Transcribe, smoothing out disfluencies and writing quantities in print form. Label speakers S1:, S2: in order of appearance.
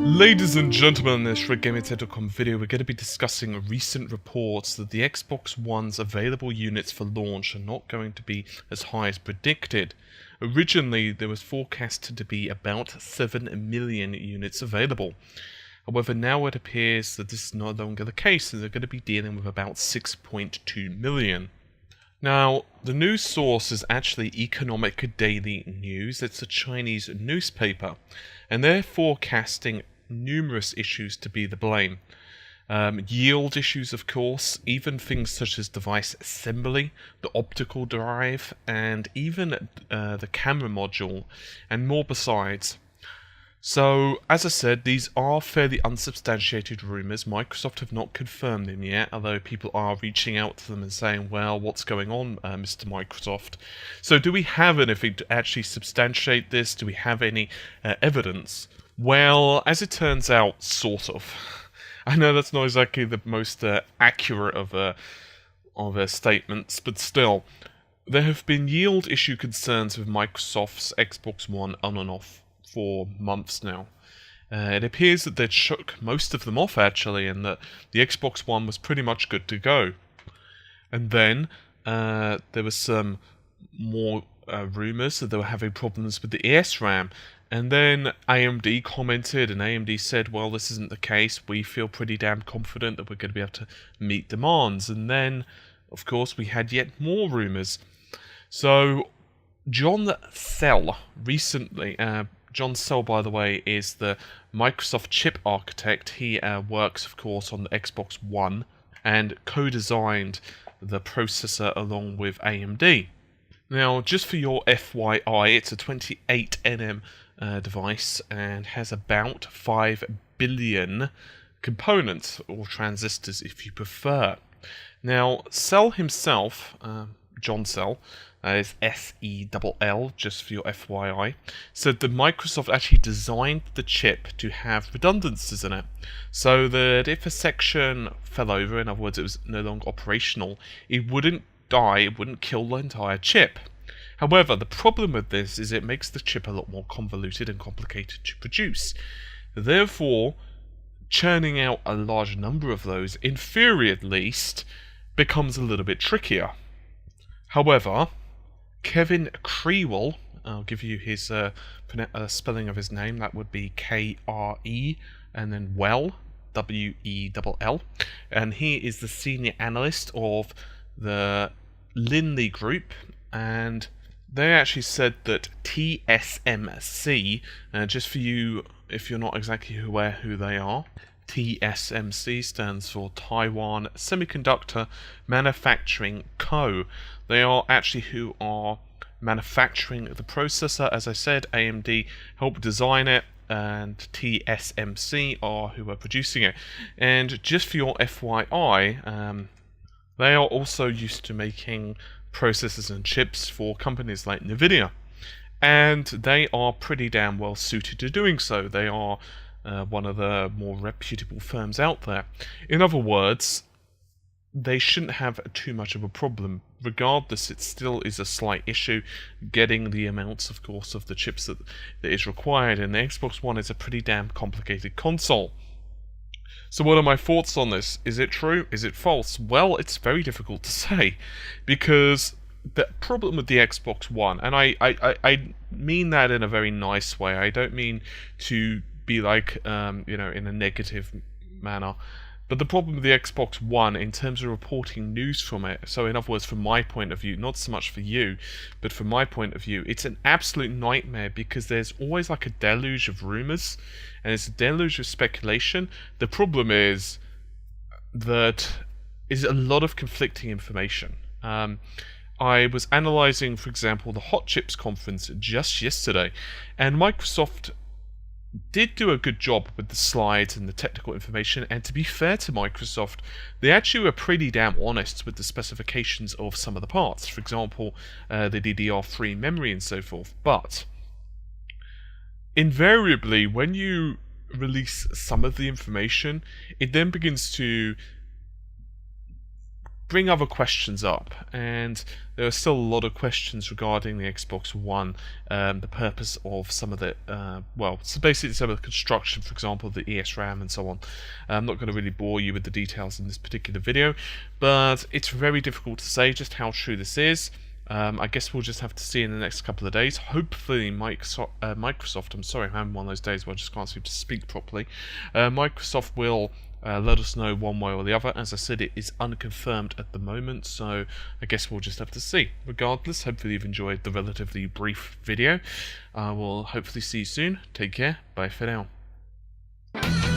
S1: Ladies and gentlemen, in this RedGamersHead.com video, we're going to be discussing recent reports that the Xbox One's available units for launch are not going to be as high as predicted. Originally, there was forecasted to be about 7 million units available. However, now it appears that this is no longer the case, and they're going to be dealing with about 6.2 million. Now, the news source is actually Economic Daily News. It's a Chinese newspaper, and they're forecasting numerous issues to be the blame. Yield issues, of course, even things such as device assembly, the optical drive, and even the camera module, and more besides. So, as I said, these are fairly unsubstantiated rumours. Microsoft have not confirmed them yet, although people are reaching out to them and saying, well, what's going on, Mr. Microsoft? So do we have anything to actually substantiate this? Do we have any evidence? Well, as it turns out, sort of. I know that's not exactly the most accurate of statements, but still. There have been yield issue concerns with Microsoft's Xbox One on and off for months now. It appears that they'd shook most of them off, actually, and that the Xbox One was pretty much good to go. And then there was some more rumours that they were having problems with the ESRAM. And then AMD commented, and AMD said, well, this isn't the case. We feel pretty damn confident that we're going to be able to meet demands. And then, of course, we had yet more rumours. So, John Sell recently... John Sell, by the way, is the Microsoft chip architect. He works, of course, on the Xbox One and co-designed the processor along with AMD. Now, just for your FYI, it's a 28nm device and has about 5 billion components, or transistors if you prefer. Now, Sell himself, John Sell, is S-E-L-L, just for your FYI, said that Microsoft actually designed the chip to have redundancies in it, so that if a section fell over, in other words it was no longer operational, it wouldn't die, it wouldn't kill the entire chip. However, the problem with this is it makes the chip a lot more convoluted and complicated to produce. Therefore, churning out a large number of those, in theory at least, becomes a little bit trickier. However, Kevin Krewell, I'll give you his spelling of his name, that would be K-R-E, and then Well, W-E-L-L, and he is the senior analyst of the Linley Group, and they actually said that TSMC, just for you, if you're not exactly aware who they are, TSMC stands for Taiwan Semiconductor Manufacturing Co. They are actually who are manufacturing the processor. As I said, AMD helped design it, and TSMC are who are producing it. And just for your FYI, they are also used to making processors and chips for companies like Nvidia. And they are pretty damn well suited to doing so. They are one of the more reputable firms out there. In other words, they shouldn't have too much of a problem. Regardless, it still is a slight issue getting the amounts, of course, of the chips that is required, and the Xbox One is a pretty damn complicated console. So what are my thoughts on this? Is it true? Is it false? Well, it's very difficult to say, because the problem with the Xbox One, and I mean that in a very nice way, I don't mean to be like, in a negative manner. But the problem with the Xbox One, in terms of reporting news from it, so in other words, from my point of view, not so much for you, but from my point of view, it's an absolute nightmare, because there's always like a deluge of rumours, and it's a deluge of speculation. The problem is that is a lot of conflicting information. I was analysing, for example, the Hot Chips conference just yesterday, and Microsoft did do a good job with the slides and the technical information, and to be fair to Microsoft, they actually were pretty damn honest with the specifications of some of the parts, for example, the DDR3 memory and so forth. But invariably, when you release some of the information, it then begins to bring other questions up, and there are still a lot of questions regarding the Xbox One, the purpose of some of the, so basically some of the construction, for example, the ESRAM and so on. I'm not going to really bore you with the details in this particular video, but it's very difficult to say just how true this is. I guess we'll just have to see in the next couple of days. Hopefully Microsoft, I'm sorry, I'm having one of those days where I just can't seem to speak properly. Microsoft will let us know one way or the other. As I said, it is unconfirmed at the moment, so I guess we'll just have to see. Regardless, hopefully you've enjoyed the relatively brief video. I will hopefully see you soon. Take care. Bye for now.